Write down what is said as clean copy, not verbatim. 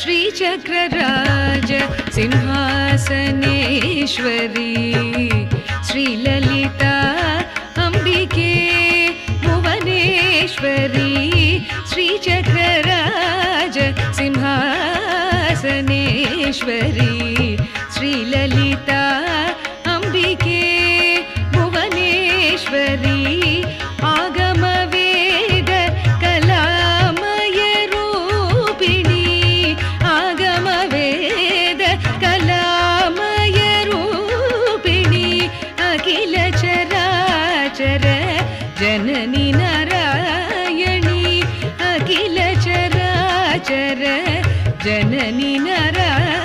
श्रीचक्रराज सिंहासनेश्वरी श्रीललिता अंबिके भुवनेश्वरी श्रीचक्रराज सिंहासनेश्वरी श्रीललिता अंबिके भुवनेश्वरी आगमवेद कलामय रूपिणी आगमवेद कलामय रूपिणी अखिल चराचर जननी नारायणी अखिल चराचर जननी नारायणी